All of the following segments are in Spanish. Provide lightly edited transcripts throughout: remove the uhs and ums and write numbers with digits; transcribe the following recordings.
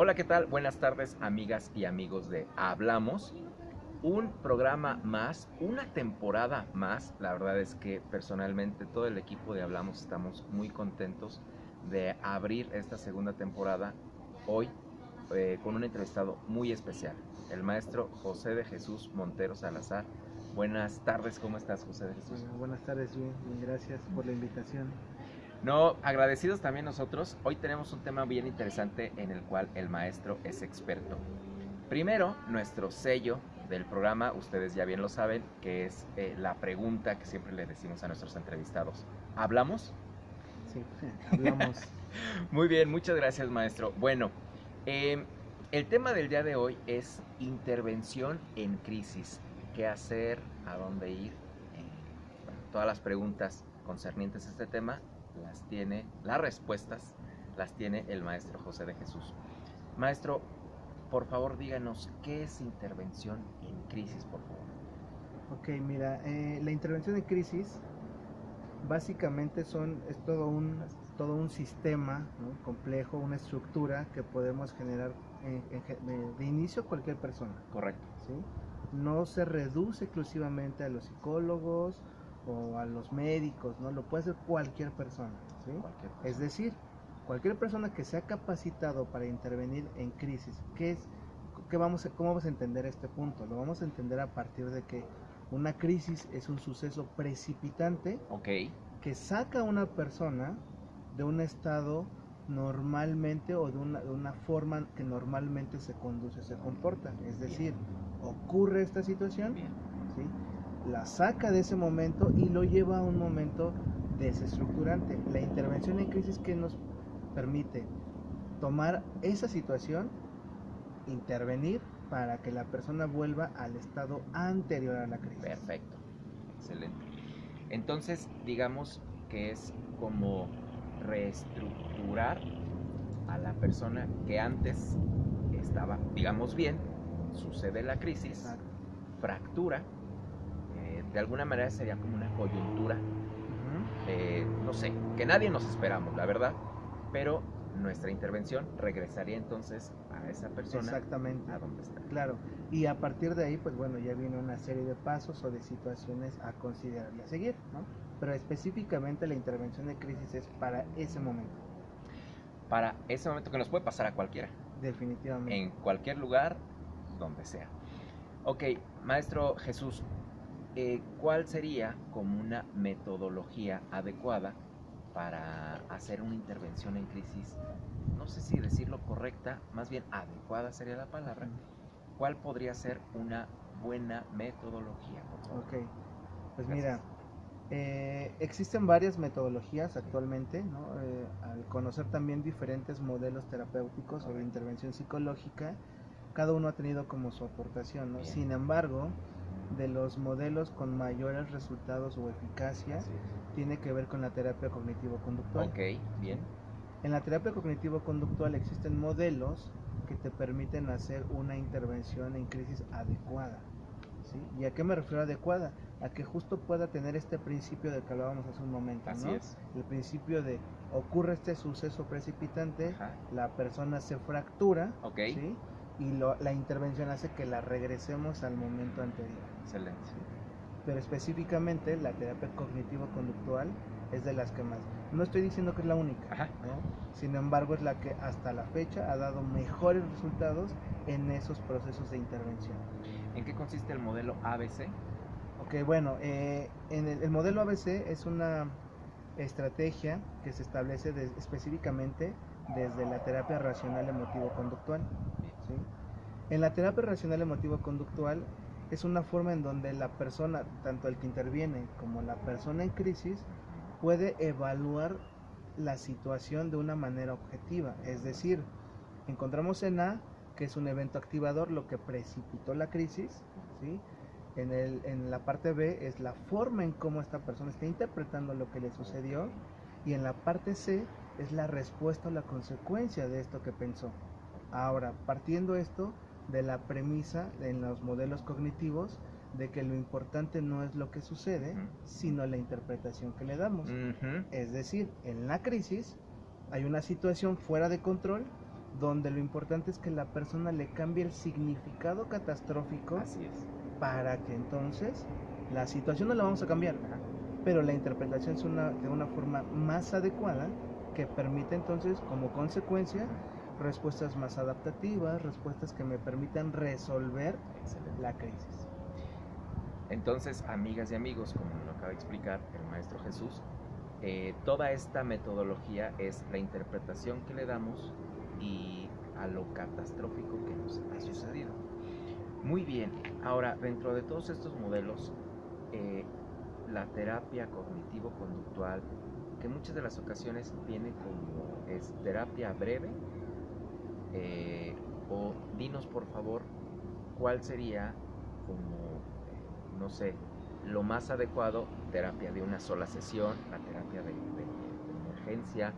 Hola, ¿qué tal? Buenas tardes, amigas y amigos de Hablamos. Un programa más, una temporada más. La verdad es que personalmente todo el equipo de Hablamos estamos muy contentos de abrir esta segunda temporada hoy con un entrevistado muy especial, el maestro José de Jesús Montero Salazar. Buenas tardes, ¿cómo estás, José de Jesús? Buenas tardes, bien, gracias por la invitación. No, agradecidos también nosotros. Hoy tenemos un tema bien interesante en el cual el maestro es experto. Primero, nuestro sello del programa, ustedes ya bien lo saben, que es la pregunta que siempre le decimos a nuestros entrevistados. ¿Hablamos? Sí, hablamos. Muy bien, muchas gracias, maestro. Bueno, eh, el tema del día de hoy es intervención en crisis. ¿Qué hacer? ¿A dónde ir? Bueno, todas las preguntas concernientes a este tema las respuestas las tiene el maestro José de Jesús. Maestro, por favor, díganos, ¿qué es intervención en crisis, por favor? Ok, mira, la intervención en crisis básicamente es todo un sistema, ¿no?, complejo, una estructura que podemos generar de inicio cualquier persona. Correcto. ¿Sí? No se reduce exclusivamente a los psicólogos o a los médicos, ¿no? Lo puede hacer cualquier persona, ¿sí? Cualquier persona. Es decir, cualquier persona que sea capacitado para intervenir en crisis. ¿Cómo vamos a entender este punto? Lo vamos a entender a partir de que una crisis es un suceso precipitante, Ok. que saca a una persona de un estado normalmente o de una forma que normalmente se comporta. Es decir, ocurre esta situación, ¿sí?, la saca de ese momento y lo lleva a un momento desestructurante. La intervención en crisis que nos permite tomar esa situación, intervenir para que la persona vuelva al estado anterior a la crisis. Perfecto, excelente. Entonces, digamos que es como reestructurar a la persona que antes estaba, digamos bien, sucede la crisis, Exacto. fractura, de alguna manera sería como una coyuntura, no sé, que nadie nos esperamos, la verdad, pero nuestra intervención regresaría entonces a esa persona. Exactamente. A donde está. Claro. Y a partir de ahí, pues bueno, ya viene una serie de pasos o de situaciones a considerar y a seguir, ¿no? Pero específicamente la intervención de crisis es para ese momento. Para ese momento que nos puede pasar a cualquiera. Definitivamente. En cualquier lugar, donde sea. Ok, maestro Jesús, ¿cuál sería como una metodología adecuada para hacer una intervención en crisis? No sé si decirlo correcta, más bien adecuada sería la palabra. ¿Cuál podría ser una buena metodología, por favor? Ok, pues Gracias. mira, existen varias metodologías actualmente, ¿no? Al conocer también diferentes modelos terapéuticos o de intervención psicológica, cada uno ha tenido como su aportación, ¿no? Bien. Sin embargo, de los modelos con mayores resultados o eficacia, tiene que ver con la terapia cognitivo-conductual. Ok, bien. En la terapia cognitivo-conductual existen modelos que te permiten hacer una intervención en crisis adecuada, ¿sí? ¿Y a qué me refiero adecuada? A que justo pueda tener este principio del que hablábamos hace un momento, Así ¿no? es. El principio de ocurre este suceso precipitante, Ajá. la persona se fractura, Ok. ¿sí?, y la intervención hace que la regresemos al momento anterior. Excelente. ¿Sí? Pero específicamente la terapia cognitivo-conductual es de las que más. No estoy diciendo que es la única, Ajá. ¿no? Sin embargo, es la que hasta la fecha ha dado mejores resultados en esos procesos de intervención. ¿En qué consiste el modelo ABC? Ok, bueno, el modelo ABC es una estrategia que se establece específicamente desde la terapia racional emotivo-conductual, ¿sí? En la terapia racional emotivo-conductual es una forma en donde la persona, tanto el que interviene como la persona en crisis, puede evaluar la situación de una manera objetiva. Es decir, encontramos en A que es un evento activador, lo que precipitó la crisis, ¿sí? En la parte B es la forma en cómo esta persona está interpretando lo que le sucedió, y en la parte C es la respuesta o la consecuencia de esto que pensó. Ahora, partiendo esto de la premisa en los modelos cognitivos de que lo importante no es lo que sucede, sino la interpretación que le damos. Es decir, en la crisis hay una situación fuera de control donde lo importante es que la persona le cambie el significado catastrófico. Así es. Para que entonces la situación no la vamos a cambiar, pero la interpretación es de una forma más adecuada que permite entonces como consecuencia respuestas más adaptativas, respuestas que me permitan resolver la crisis. Entonces, amigas y amigos, como lo acaba de explicar el maestro Jesús, toda esta metodología es la interpretación que le damos y a lo catastrófico que nos ha sucedido. Muy bien, ahora dentro de todos estos modelos, la terapia cognitivo-conductual, que muchas de las ocasiones viene como es terapia breve, o dinos por favor cuál sería como, no sé, lo más adecuado, terapia de una sola sesión, la terapia de emergencia,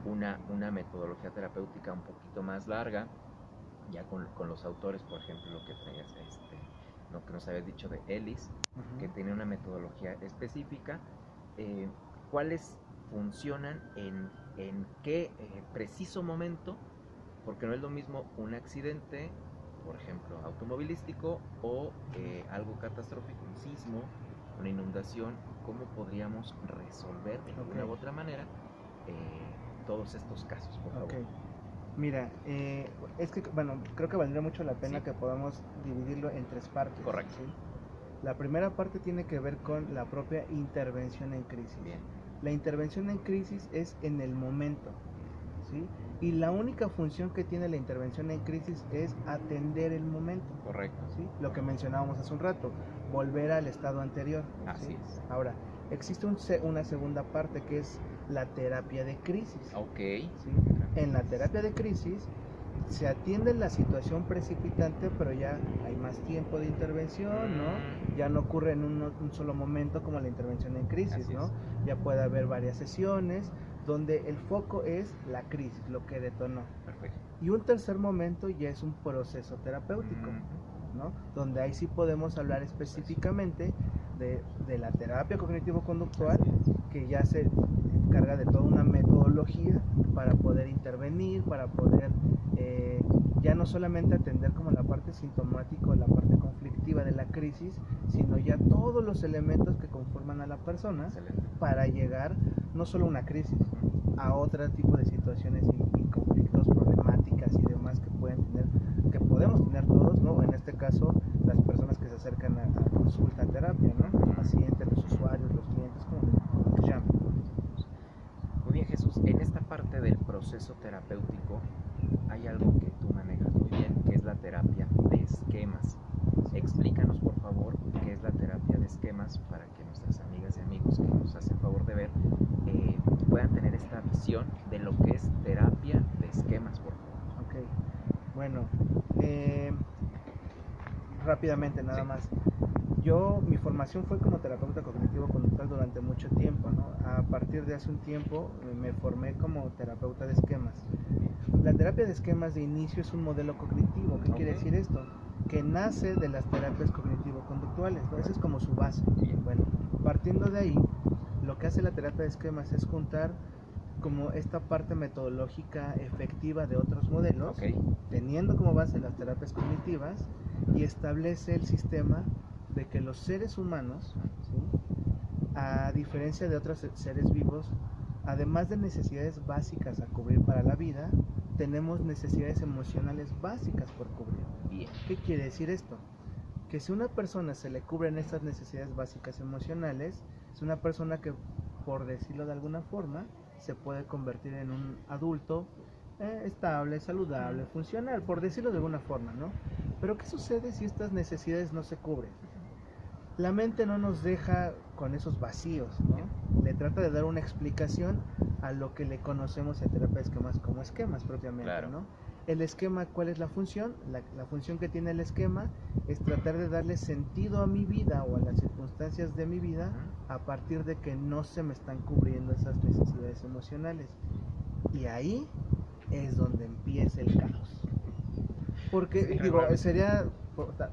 una metodología terapéutica un poquito más larga, ya con los autores, por ejemplo, lo que traías, lo que nos habías dicho de Ellis, que tiene una metodología específica. ¿Cuáles funcionan en qué preciso momento? Porque no es lo mismo un accidente, por ejemplo, automovilístico, o algo catastrófico, un sismo, una inundación. ¿Cómo podríamos resolver de alguna u otra manera todos estos casos, por favor? Mira, es que, bueno, creo que valdría mucho la pena que podamos dividirlo en tres partes. Correcto. ¿Sí? La primera parte tiene que ver con la propia intervención en crisis. Bien. La intervención en crisis es en el momento, ¿sí? Y la única función que tiene la intervención en crisis es atender el momento. Correcto. ¿Sí? Lo que mencionábamos hace un rato, volver al estado anterior. Así ¿sí? es. Ahora, existe una segunda parte que es la terapia de crisis. Ok. ¿Sí? En la terapia de crisis se atiende la situación precipitante, pero ya hay más tiempo de intervención, ¿no? Ya no ocurre en un solo momento como la intervención en crisis, ¿no? Ya puede haber varias sesiones donde el foco es la crisis, lo que detonó. Perfecto. Y un tercer momento ya es un proceso terapéutico, ¿no? Donde ahí sí podemos hablar específicamente de la terapia cognitivo-conductual, que ya se encarga de toda una metodología para poder intervenir, para poder ya no solamente atender como la parte sintomática o la parte conflictiva de la crisis, sino ya todos los elementos que conforman a la persona. Excelente. Para llegar no solo a una crisis, a otro tipo de situaciones y conflictos, problemáticas y demás que pueden tener, que podemos tener todos, ¿no? En este caso, las personas que se acercan a consulta, a terapia, ¿no? Los pacientes, los usuarios, los clientes, como les llaman. Muy bien, Jesús, en esta parte del proceso terapéutico hay algo que tú manejas muy bien, que es la terapia de esquemas. Explícanos, por favor, qué es la terapia de esquemas para que nuestras amigas y amigos que nos hacen favor de ver puedan tener esta visión de lo que es terapia de esquemas, por favor. Ok, bueno, rápidamente nada más. Mi formación fue como terapeuta cognitivo-conductual durante mucho tiempo, ¿no? A partir de hace un tiempo me formé como terapeuta de esquemas. La terapia de esquemas de inicio es un modelo cognitivo. ¿Qué quiere decir esto? Que nace de las terapias cognitivo-conductuales, ¿no? Esa es como su base. Bueno, partiendo de ahí, lo que hace la terapia de esquemas es juntar como esta parte metodológica efectiva de otros modelos, teniendo como base las terapias cognitivas, y establece el sistema de que los seres humanos, ¿sí?, a diferencia de otros seres vivos, además de necesidades básicas a cubrir para la vida, tenemos necesidades emocionales básicas por cubrir. Bien. ¿Qué quiere decir esto? Que si a una persona se le cubren estas necesidades básicas emocionales, es una persona que, por decirlo de alguna forma, se puede convertir en un adulto estable, saludable, funcional, por decirlo de alguna forma, ¿no? Pero ¿qué sucede si estas necesidades no se cubren? La mente no nos deja con esos vacíos, ¿no? Le trata de dar una explicación a lo que le conocemos en terapia de esquemas como esquemas propiamente, claro, ¿no? El esquema, ¿cuál es la función? La función que tiene el esquema es tratar de darle sentido a mi vida o a las circunstancias de mi vida a partir de que no se me están cubriendo esas necesidades emocionales. Y ahí es donde empieza el caos. Porque, sí, digo, sería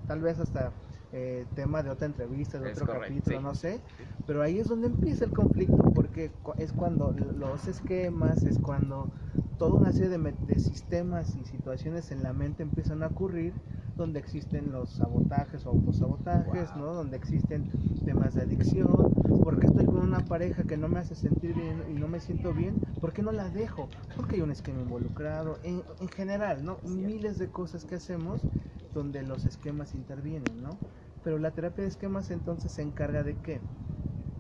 tal vez hasta tema de otra entrevista, de otro capítulo, sí, no sé, pero ahí es donde empieza el conflicto, porque es cuando los esquemas, es cuando toda una serie de sistemas y situaciones en la mente empiezan a ocurrir, donde existen los sabotajes o autosabotajes, Wow. ¿no? Donde existen temas de adicción. ¿Por qué estoy con una pareja que no me hace sentir bien y no me siento bien? ¿Por qué no la dejo? Porque hay un esquema involucrado. En general, ¿no? Miles de cosas que hacemos donde los esquemas intervienen, ¿no? Pero la terapia de esquemas entonces se encarga de ¿qué?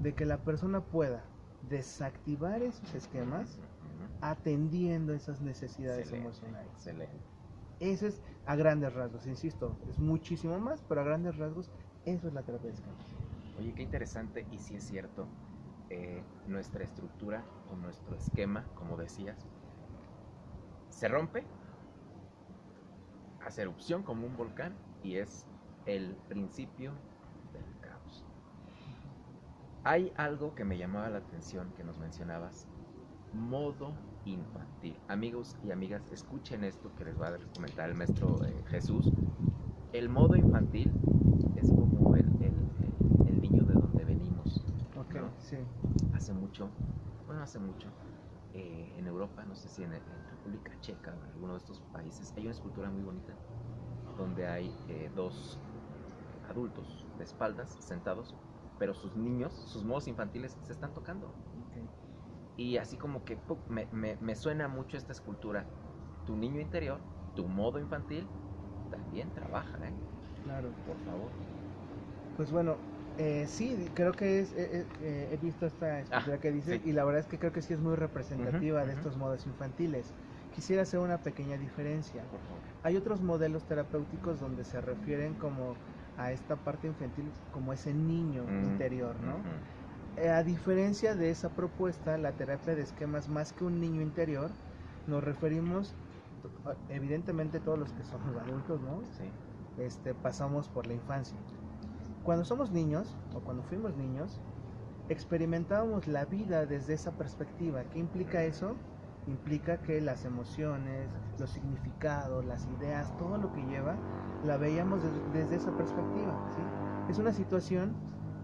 De que la persona pueda desactivar esos esquemas atendiendo esas necesidades Excelente, emocionales. excelente. Eso es a grandes rasgos, insisto, es muchísimo más, pero a grandes rasgos eso es la terapia de esquemas. Oye, qué interesante, y sí es cierto, nuestra estructura o nuestro esquema, como decías, se rompe, hace erupción como un volcán y es el principio del caos. Hay algo que me llamaba la atención que nos mencionabas, modo infantil. Amigos y amigas, escuchen esto que les va a comentar el maestro Jesús. El modo infantil es como el niño de donde venimos. Ok, ¿no? sí. Hace mucho, en Europa, no sé si en República Checa o en alguno de estos países, hay una escultura muy bonita donde hay dos adultos de espaldas sentados, pero sus niños, sus modos infantiles se están tocando. Okay. Y así como que me suena mucho esta escultura. Tu niño interior, tu modo infantil, también trabaja, ¿eh? Claro. Por favor. Pues bueno, sí, creo que he visto esta escultura que dices sí. y la verdad es que creo que sí es muy representativa de Ujú. estos modos infantiles. Quisiera hacer una pequeña diferencia. Por favor. Hay otros modelos terapéuticos donde se refieren como a esta parte infantil como ese niño interior, ¿no? A diferencia de esa propuesta, la terapia de esquemas, más que un niño interior, nos referimos, evidentemente todos los que somos adultos, ¿no? Sí. Pasamos por la infancia. Cuando somos niños, o cuando fuimos niños, experimentábamos la vida desde esa perspectiva. ¿Qué implica eso? Implica que las emociones, los significados, las ideas, todo lo que lleva, la veíamos desde esa perspectiva, ¿sí? Es una situación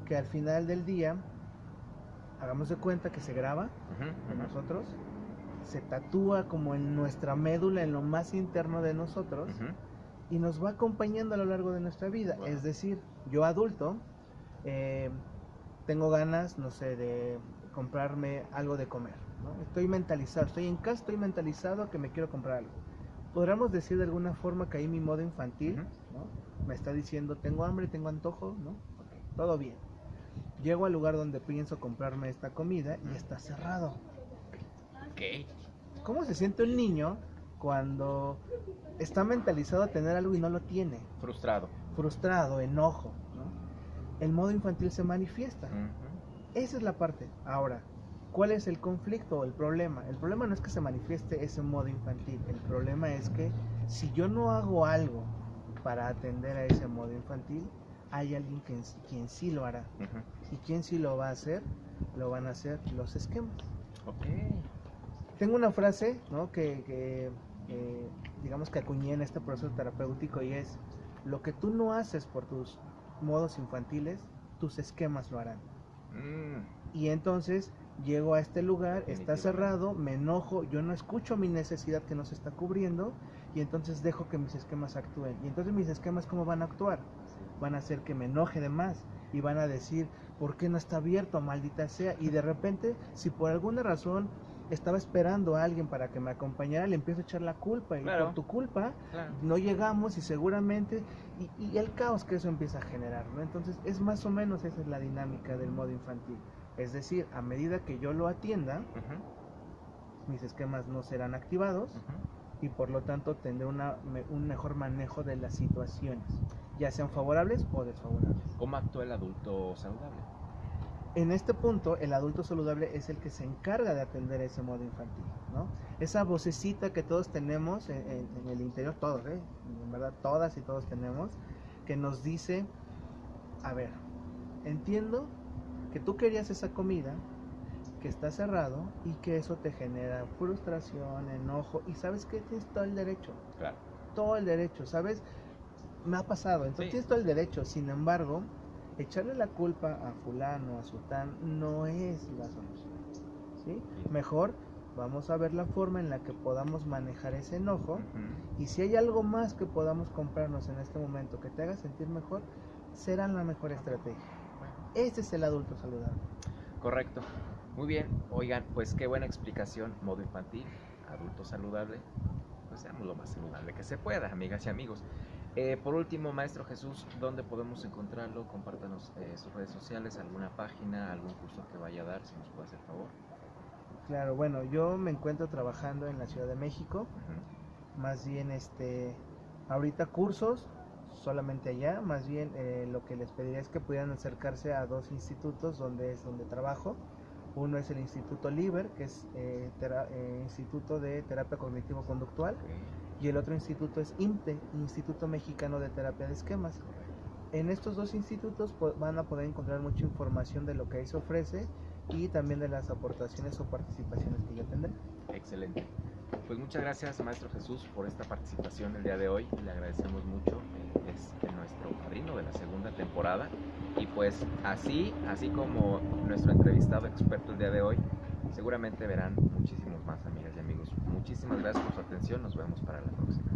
que al final del día, hagamos de cuenta que se graba en nosotros, se tatúa como en nuestra médula, en lo más interno de nosotros, y nos va acompañando a lo largo de nuestra vida. Wow. Es decir, yo adulto, tengo ganas, no sé, de comprarme algo de comer, ¿no? Estoy mentalizado, estoy en casa, estoy mentalizado a que me quiero comprar algo. Podríamos decir de alguna forma que ahí mi modo infantil, ¿no? Me está diciendo, tengo hambre, tengo antojo, ¿no? Okay, todo bien. Llego al lugar donde pienso comprarme esta comida y está cerrado. ¿Qué? ¿Cómo se siente un niño cuando está mentalizado a tener algo y no lo tiene? Frustrado, enojo, ¿no? El modo infantil se manifiesta. Esa es la parte. Ahora, ¿cuál es el conflicto o el problema? El problema no es que se manifieste ese modo infantil. El problema es que si yo no hago algo para atender a ese modo infantil, hay alguien quien sí lo hará. ¿Y quien sí lo va a hacer? Lo van a hacer los esquemas. Okay. Tengo una frase, ¿no? que digamos que acuñé en este proceso terapéutico y es: lo que tú no haces por tus modos infantiles, tus esquemas lo harán. Y entonces llego a este lugar, está cerrado, me enojo, yo no escucho mi necesidad que no se está cubriendo y entonces dejo que mis esquemas actúen. Y entonces mis esquemas, ¿cómo van a actuar? Van a hacer que me enoje de más y van a decir, ¿por qué no está abierto, maldita sea? Y de repente, si por alguna razón estaba esperando a alguien para que me acompañara, le empiezo a echar la culpa y claro, por tu culpa no llegamos y seguramente y el caos que eso empieza a generar, ¿no? Entonces es más o menos esa es la dinámica del modo infantil, es decir, a medida que yo lo atienda, mis esquemas no serán activados y por lo tanto tendré un mejor manejo de las situaciones, ya sean favorables o desfavorables. ¿Cómo actúa el adulto saludable? En este punto, el adulto saludable es el que se encarga de atender ese modo infantil, ¿no? Esa vocecita que todos tenemos en el interior, todos, en verdad, todas y todos tenemos, que nos dice, a ver, entiendo que tú querías esa comida, que está cerrado y que eso te genera frustración, enojo, y ¿sabes qué? Tienes todo el derecho. Claro. Todo el derecho, ¿sabes? Me ha pasado, entonces tienes todo el derecho, sin embargo, echarle la culpa a fulano, a sután, no es la solución, ¿sí? Mejor Vamos a ver la forma en la que podamos manejar ese enojo. Ujú. Y si hay algo más que podamos comprarnos en este momento que te haga sentir mejor, será la mejor estrategia. Ese es el adulto saludable. Correcto. Muy bien. Oigan, pues qué buena explicación. Modo infantil, adulto saludable. Pues seamos lo más saludable que se pueda, amigas y amigos. Por último, maestro Jesús, ¿dónde podemos encontrarlo? Compártanos sus redes sociales, alguna página, algún curso que vaya a dar, si nos puede hacer favor. Claro, bueno, yo me encuentro trabajando en la Ciudad de México, Ujú. más bien ahorita cursos solamente allá, más bien lo que les pediría es que pudieran acercarse a dos institutos donde trabajo. Uno es el Instituto LIBER, que es Instituto de Terapia Cognitivo-Conductual, Ok. y el otro instituto es IMTE, Instituto Mexicano de Terapia de Esquemas. En estos dos institutos van a poder encontrar mucha información de lo que ahí se ofrece y también de las aportaciones o participaciones que yo tendré. Excelente. Pues muchas gracias, maestro Jesús, por esta participación el día de hoy. Le agradecemos mucho. Es nuestro padrino de la segunda temporada. Y pues así como nuestro entrevistado experto el día de hoy, seguramente verán muchísimos más, amigas y amigos. Muchísimas gracias por su atención. Nos vemos para la próxima.